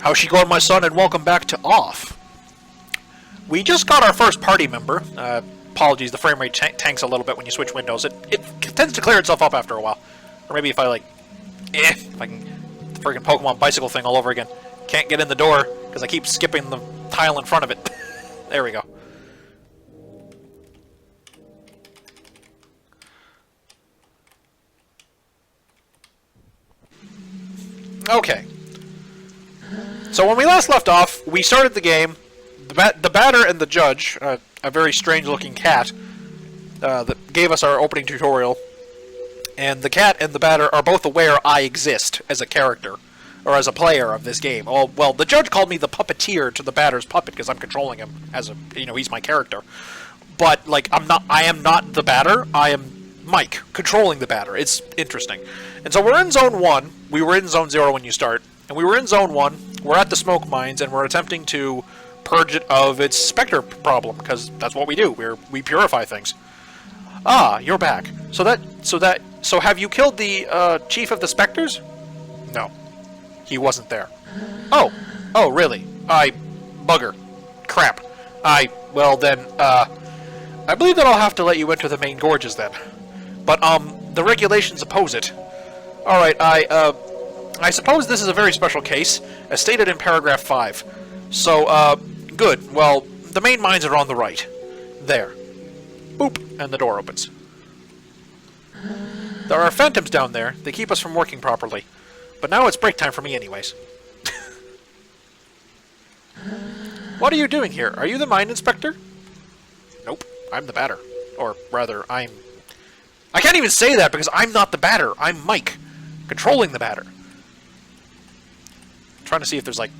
How's she going, my son, and welcome back to Off. We just got our first party member. Apologies, the frame rate tanks a little bit when you switch windows. It tends to clear itself up after a while. Or maybe if I, like, if I can... the friggin' Pokemon bicycle thing all over again. Can't get in the door, because I keep skipping the tile in front of it. There we go. Okay. So when we last left off, we started the game. The batter and the judge, a very strange-looking cat, that gave us our opening tutorial. And the cat and the batter are both aware I exist as a character, or as a player of this game. Oh, well, the judge called me the puppeteer to the batter's puppet because I'm controlling him as a, he's my character. But like, I am not the batter. I am Mike controlling the batter. It's interesting. And so we're in Zone 1. We were in Zone 0 when you start, and we were in Zone 1. We're at the smoke mines, and we're attempting to purge it of its specter problem because that's what we do. We purify things. Ah, you're back. So have you killed the chief of the specters? No. He wasn't there. Oh, really? Bugger. Crap. Well then, I believe that I'll have to let you enter the main gorges then. But, the regulations oppose it. Alright, I suppose this is a very special case, as stated in paragraph 5. So, good. Well, the main mines are on the right. There. Boop, and the door opens. There are phantoms down there. They keep us from working properly. But now it's break time for me anyways. What are you doing here? Are you the mine inspector? Nope. I'm the batter. Or rather, I can't even say that because I'm not the batter. I'm Mike. Controlling the batter. I'm trying to see if there's like...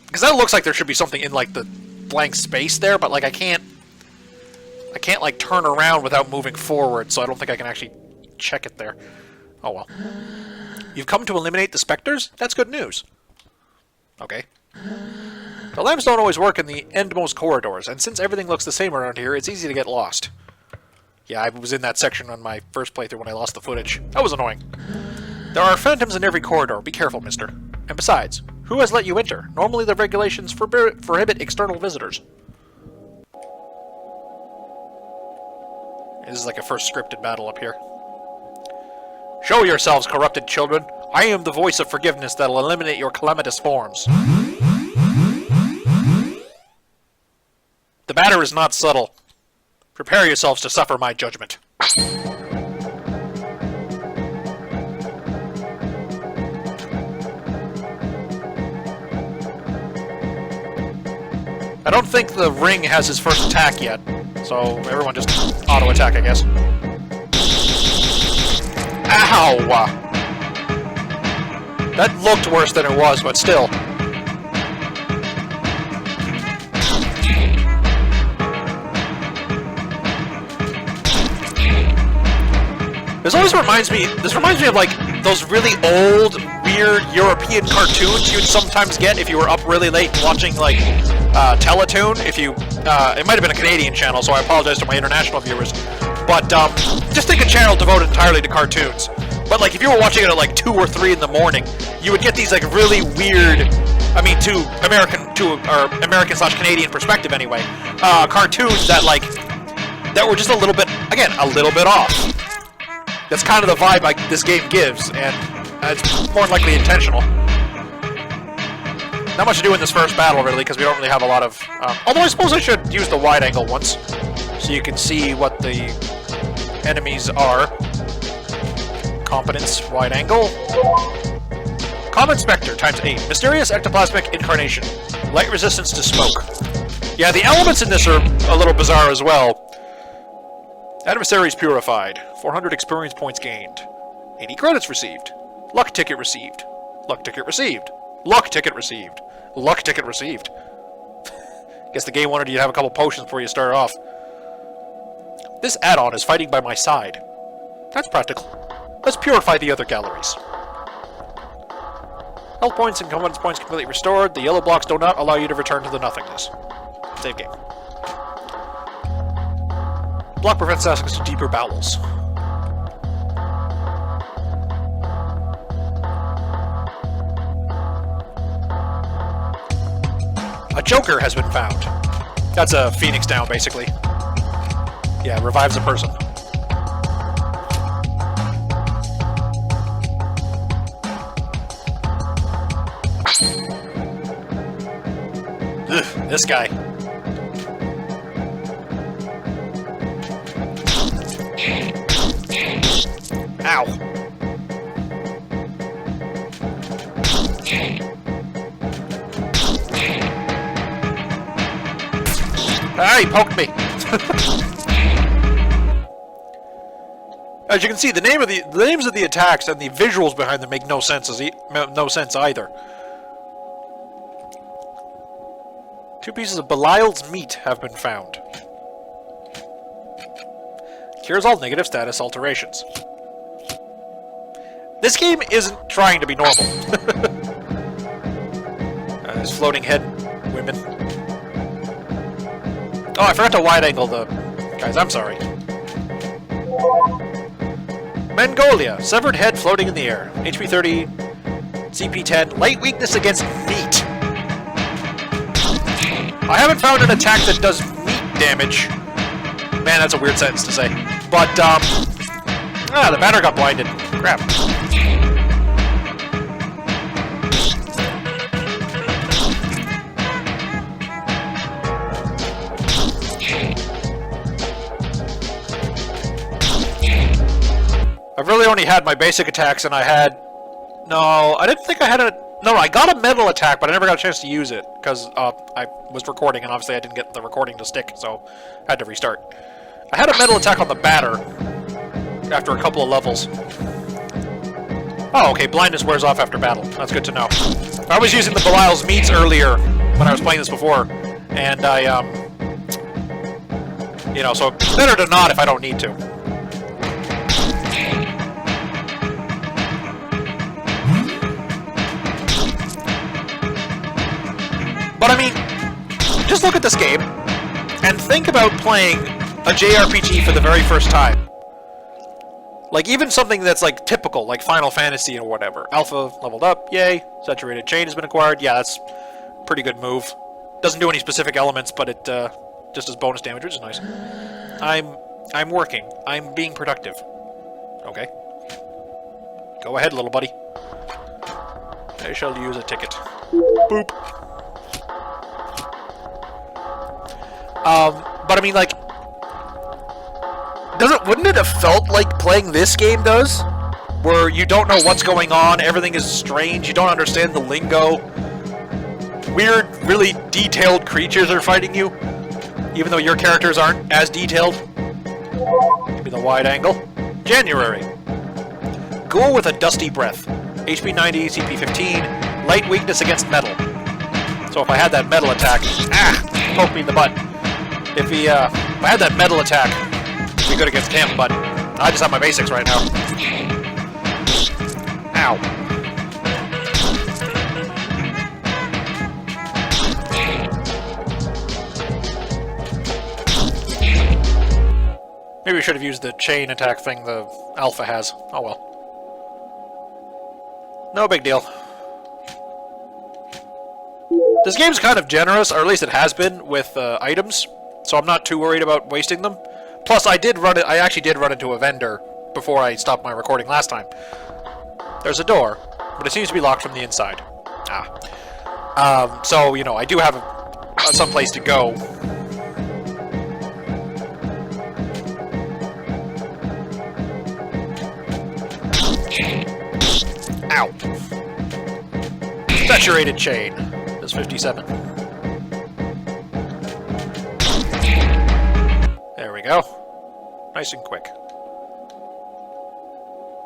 because that looks like there should be something in like the blank space there, but like I can't like turn around without moving forward, so I don't think I can actually check it there. Oh well. You've come to eliminate the specters? That's good news. Okay. The lamps don't always work in the endmost corridors, and since everything looks the same around here, it's easy to get lost. Yeah, I was in that section on my first playthrough when I lost the footage. That was annoying. There are phantoms in every corridor. Be careful, mister. And besides, who has let you enter? Normally the regulations prohibit external visitors. This is like a first scripted battle up here. Show yourselves, corrupted children. I am the voice of forgiveness that'll eliminate your calamitous forms. The batter is not subtle. Prepare yourselves to suffer my judgment. I don't think the ring has his first attack yet, so everyone just auto-attack, I guess. Ow! That looked worse than it was, but still. This reminds me of like those really old, weird European cartoons you'd sometimes get if you were up really late watching like Teletoon. If you, it might have been a Canadian channel, so I apologize to my international viewers. But just think a channel devoted entirely to cartoons. But like if you were watching it at like 2 or 3 in the morning, you would get these like really weird, I mean to American/Canadian perspective anyway, cartoons that were just a little bit, again, a little bit off. That's kind of the vibe this game gives, and it's more likely intentional. Not much to do in this first battle, really, because we don't really have a lot of... although I suppose I should use the wide angle once, so you can see what the enemies are. Competence, wide angle. Common Spectre, ×8. Mysterious ectoplasmic incarnation. Light resistance to smoke. Yeah, the elements in this are a little bizarre as well. Adversaries purified. 400 experience points gained. 80 credits received. Luck ticket received. Luck ticket received. Luck ticket received. Luck ticket received. Guess the game wanted you to have a couple potions before you start off. This add-on is fighting by my side. That's practical. Let's purify the other galleries. Health points and competence points completely restored. The yellow blocks do not allow you to return to the nothingness. Save game. Block prevents access to deeper bowels. A Joker has been found. That's a Phoenix down, basically. Yeah, revives a person. Ugh, this guy. Ow. Ah, he poked me. As you can see, the names of the attacks and the visuals behind them make no sense either. 2 pieces of Belial's meat have been found. Cures all negative status alterations. This game isn't trying to be normal. There's floating head women. Oh, I forgot to wide angle the guys. I'm sorry. Mongolia. Severed head floating in the air. HP 30, CP 10. Light weakness against meat. I haven't found an attack that does meat damage. Man, that's a weird sentence to say. But, the batter got blinded. Crap. I've really only had my basic attacks, and I had... No, I didn't think I had a... No, I got a metal attack, but I never got a chance to use it, because I was recording, and obviously I didn't get the recording to stick, so I had to restart. I had a metal attack on the batter after a couple of levels. Oh, okay, blindness wears off after battle. That's good to know. I was using the Belial's meats earlier when I was playing this before, and I, you know, so better to not if I don't need to. But I mean, just look at this game, and think about playing a jRPG for the very first time. Like, even something that's, like, typical, like Final Fantasy or whatever. Alpha leveled up, yay. Saturated Chain has been acquired, yeah, that's a pretty good move. Doesn't do any specific elements, but it, just does bonus damage, which is nice. I'm working. I'm being productive. Okay. Go ahead, little buddy. I shall use a ticket. Boop. But I mean, like, wouldn't it have felt like playing this game does? Where you don't know what's going on, everything is strange, you don't understand the lingo. Weird, really detailed creatures are fighting you, even though your characters aren't as detailed. Give me the wide angle. January. Ghoul with a dusty breath. HP 90, CP 15, light weakness against metal. So if I had that metal attack, poke me in the butt. If I had that metal attack, it'd be good against him, but I just have my basics right now. Ow. Maybe we should have used the chain attack thing the Alpha has. Oh well. No big deal. This game's kind of generous, or at least it has been, with items. So I'm not too worried about wasting them. Plus, I actually did run into a vendor before I stopped my recording last time. There's a door, but it seems to be locked from the inside. So, you know, I do have some place to go. Ow. Saturated chain. That's 57. There we go. Nice and quick.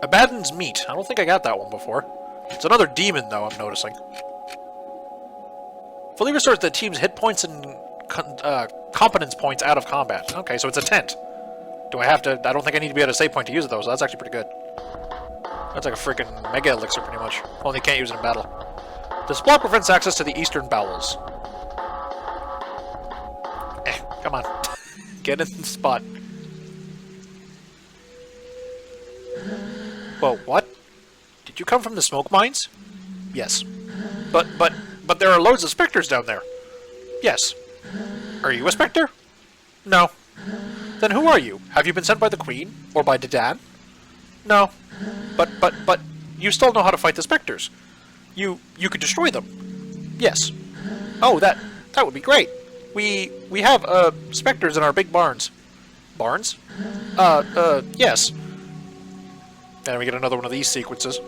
Abaddon's Meat. I don't think I got that one before. It's another demon, though, I'm noticing. Fully restores the team's hit points and competence points out of combat. Okay, so it's a tent. Do I have to... I don't think I need to be at a save point to use it, though, so that's actually pretty good. That's like a freaking mega elixir, pretty much. Only you can't use it in battle. This block prevents access to the eastern bowels. Come on. Get in the spot. Whoa, what? Did you come from the smoke mines? Yes. But there are loads of specters down there. Yes. Are you a Spectre? No. Then who are you? Have you been sent by the Queen? Or by Dedan? No. But, you still know how to fight the Spectres. You could destroy them. Yes. Oh, that would be great. We have, Spectres in our big barns. Barns? Yes. And we get another one of these sequences.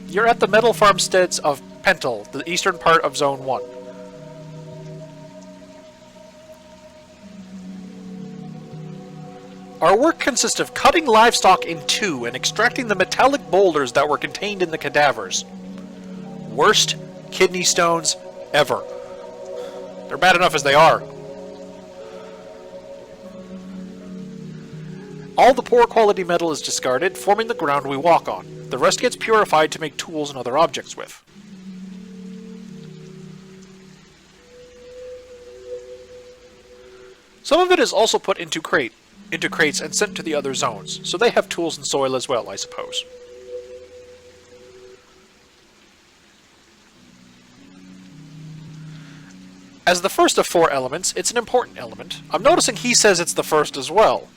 You're at the metal farmsteads of Pentel, the eastern part of Zone 1. Our work consists of cutting livestock in two and extracting the metallic boulders that were contained in the cadavers. Worst kidney stones ever. They're bad enough as they are. All the poor quality metal is discarded, forming the ground we walk on. The rest gets purified to make tools and other objects with. Some of it is also put into crates and sent to the other zones, so they have tools and soil as well, I suppose. As the first of 4 elements, it's an important element. I'm noticing he says it's the first as well.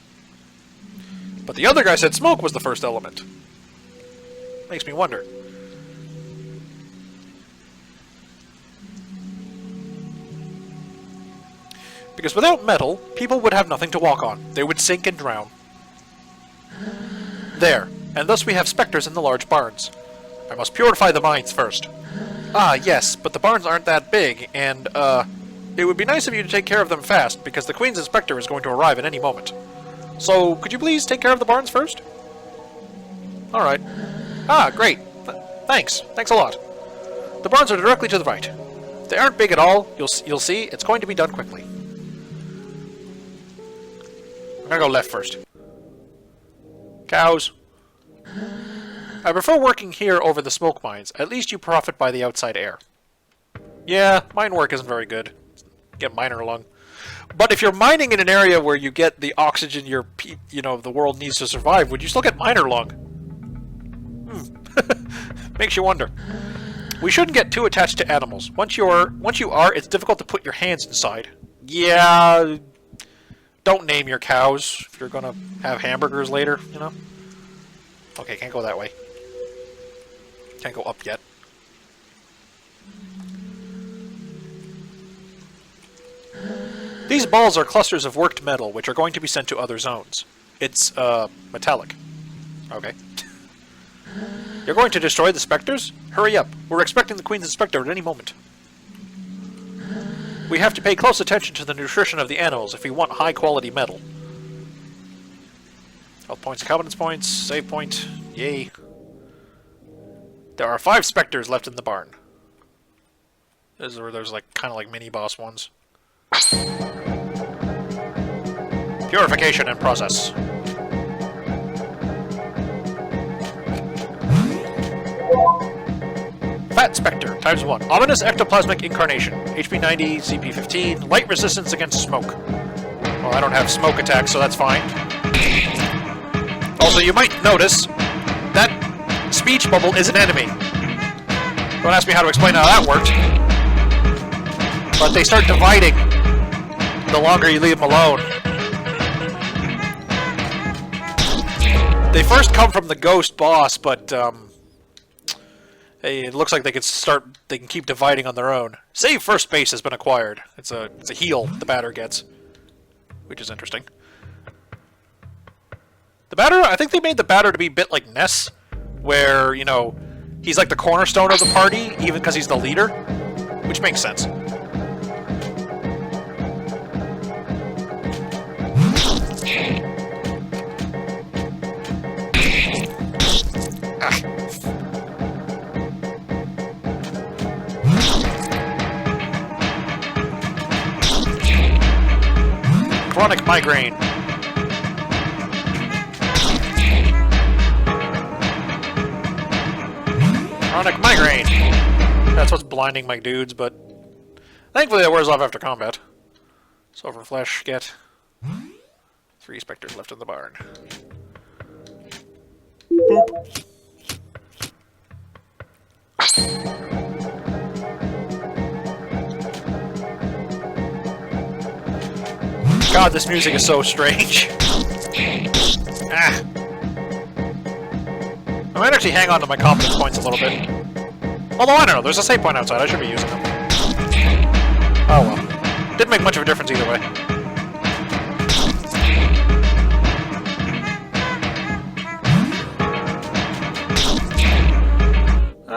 But the other guy said smoke was the first element. Makes me wonder. Because without metal, people would have nothing to walk on. They would sink and drown. There. And thus we have specters in the large barns. I must purify the mines first. Ah, yes, but the barns aren't that big, and, it would be nice of you to take care of them fast, because the Queen's Inspector is going to arrive at any moment. So, could you please take care of the barns first? Alright. Ah, great. Thanks. Thanks a lot. The barns are directly to the right. They aren't big at all. You'll see. It's going to be done quickly. I'm gonna go left first. Cows. I prefer working here over the smoke mines. At least you profit by the outside air. Yeah, mine work isn't very good. Get miner lung. But if you're mining in an area where you get the oxygen the world needs to survive, would you still get miner lung? Makes you wonder. We shouldn't get too attached to animals. Once you are, it's difficult to put your hands inside. Yeah, don't name your cows if you're gonna have hamburgers later, you know? Okay, can't go that way. Can't go up yet. These balls are clusters of worked metal, which are going to be sent to other zones. It's, metallic. Okay. You're going to destroy the specters? Hurry up. We're expecting the Queen's Inspector at any moment. We have to pay close attention to the nutrition of the animals if we want high-quality metal. Health points, confidence points, save point. Yay. There are 5 specters left in the barn. This is where there's, like, kind of like mini-boss ones. Purification in process. Fat Spectre, times 1. Ominous ectoplasmic incarnation. HP 90, CP 15, light resistance against smoke. Well, I don't have smoke attacks, so that's fine. Also, you might notice that speech bubble is an enemy. Don't ask me how to explain how that works. But they start dividing the longer you leave them alone. They first come from the ghost boss, but, hey, it looks like they can keep dividing on their own. Save first base has been acquired. It's a heal the batter gets, which is interesting. The batter, I think they made the batter to be a bit like Ness, where, you know, he's like the cornerstone of the party, even because he's the leader, which makes sense. Chronic migraine. Chronic migraine. That's what's blinding my dudes, but thankfully that wears off after combat. Silver flesh, get 3 specters left in the barn. Boop. God, this music is so strange. Ah. I might actually hang on to my confidence points a little bit. Although, I don't know, there's a save point outside, I should be using them. Oh well. Didn't make much of a difference either way.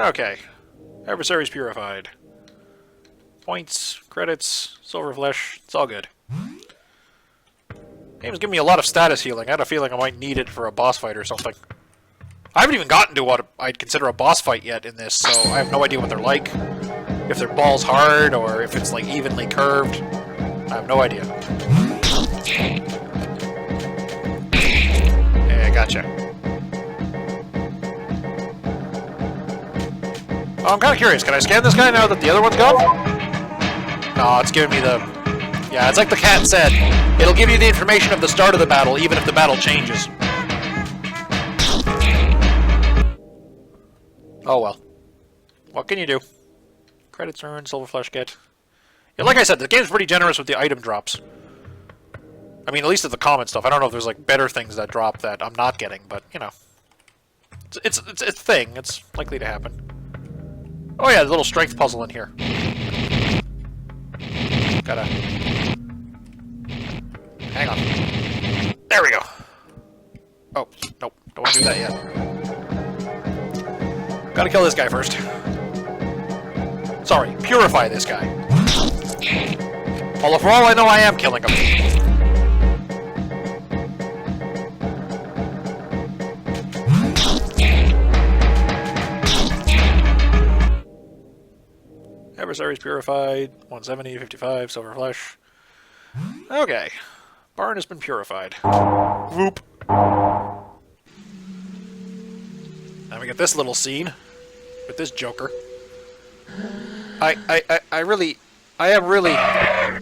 Okay. Adversaries purified. Points, credits, silver flesh, it's all good. Game's giving me a lot of status healing. I had a feeling I might need it for a boss fight or something. I haven't even gotten to what I'd consider a boss fight yet in this, so I have no idea what they're like. If their ball's hard, or if it's like evenly curved. I have no idea. Yeah, gotcha. Oh, I'm kind of curious. Can I scan this guy now that the other one's gone? No, it's giving me the... Yeah, it's like the cat said. It'll give you the information of the start of the battle, even if the battle changes. Oh well. What can you do? Credits earned, silver flesh get. Yeah, like I said, the game's pretty generous with the item drops. I mean, at least at the common stuff. I don't know if there's like better things that drop that I'm not getting, but you know, it's a thing. It's likely to happen. Oh yeah, the little strength puzzle in here. Gotta hang on. There we go. Oh nope, don't want to do that yet. Gotta kill this guy first. Sorry, purify this guy. Although for all I know, I am killing him. Adversaries purified. 170, 55, silver flesh. Okay. Barn has been purified. Whoop. Now we get this little scene with this Joker. I am really...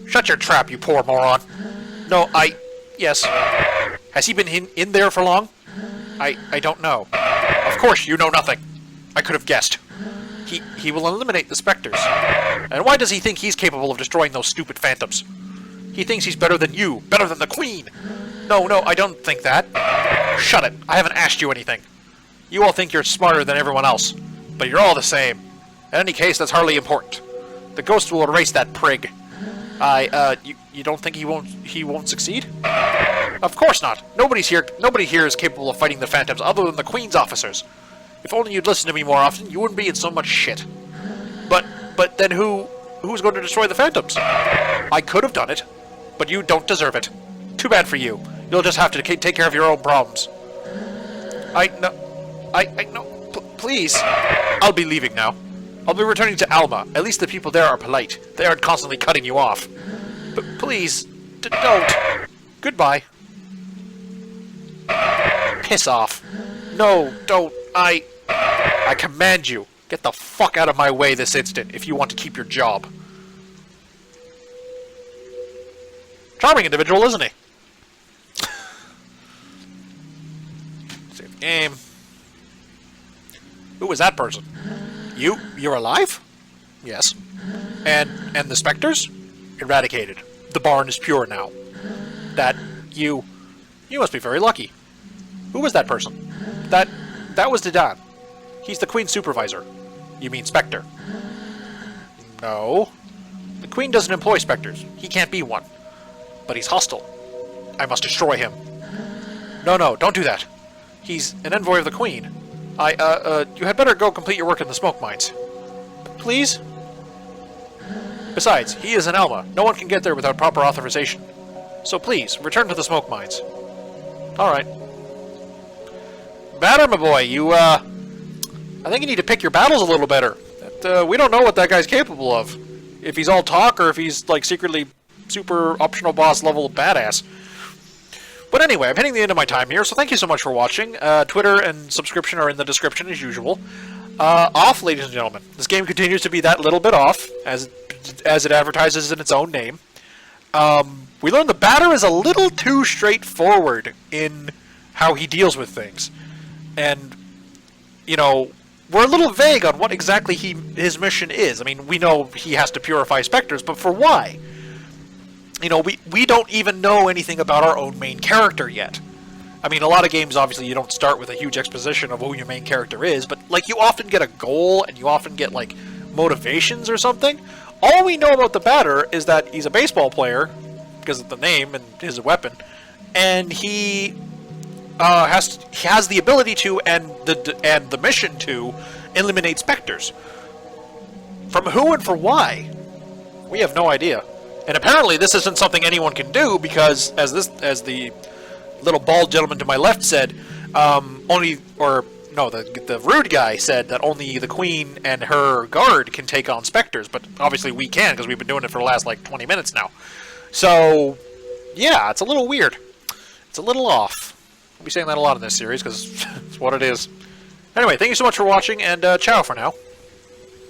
Shut your trap, you poor moron. No, yes. Has he been in there for long? I don't know. Of course, you know nothing. I could have guessed. He will eliminate the specters. And why does he think he's capable of destroying those stupid phantoms? He thinks he's better than you, better than the Queen. No, I don't think that. Shut it. I haven't asked you anything. You all think you're smarter than everyone else, but you're all the same. In any case, that's hardly important. The ghost will erase that prig. You don't think he won't succeed? Of course not. Nobody here is capable of fighting the phantoms other than the Queen's officers. If only you'd listen to me more often, you wouldn't be in so much shit. But then who's going to destroy the phantoms? I could have done it, but you don't deserve it. Too bad for you. You'll just have to take care of your own problems. Please. I'll be leaving now. I'll be returning to Alma. At least the people there are polite. They aren't constantly cutting you off. But please, don't. Goodbye. Piss off. No, don't. I command you. Get the fuck out of my way this instant if you want to keep your job. Charming individual, isn't he? Save the game. Who was that person? You're alive? Yes. And the specters? Eradicated. The barn is pure now. You must be very lucky. Who was that person? That was Didan. He's the Queen's supervisor. You mean Spectre? No. The Queen doesn't employ specters. He can't be one. But he's hostile. I must destroy him. No, don't do that. He's an envoy of the Queen. You had better go complete your work in the smoke mines. Please? Besides, he is in Alma. No one can get there without proper authorization. So please, return to the smoke mines. Alright. Batter, my boy, I think you need to pick your battles a little better. We don't know what that guy's capable of. If he's all talk, or if he's, like, secretly super optional boss level badass. But anyway, I'm hitting the end of my time here, so thank you so much for watching. Twitter and subscription are in the description as usual. Off, ladies and gentlemen. This game continues to be that little bit off, as it advertises in its own name. We learned the batter is a little too straightforward in how he deals with things. And, you know, we're a little vague on what exactly his mission is. I mean, we know he has to purify specters, but for why? you know, we don't even know anything about our own main character yet. I mean, a lot of games, obviously, you don't start with a huge exposition of who your main character is, but, like, you often get a goal, and you often get, like, motivations or something. All we know about the batter is that he's a baseball player, because of the name and his weapon, and he has the ability to, and the mission to, eliminate specters. From who and for why? We have no idea. And apparently this isn't something anyone can do, because, as the little bald gentleman to my left said, the rude guy said that only the queen and her guard can take on specters, but obviously we can, because we've been doing it for the last, like, 20 minutes now. So, yeah, it's a little weird. It's a little off. I'll be saying that a lot in this series, because it's what it is. Anyway, thank you so much for watching, and ciao for now.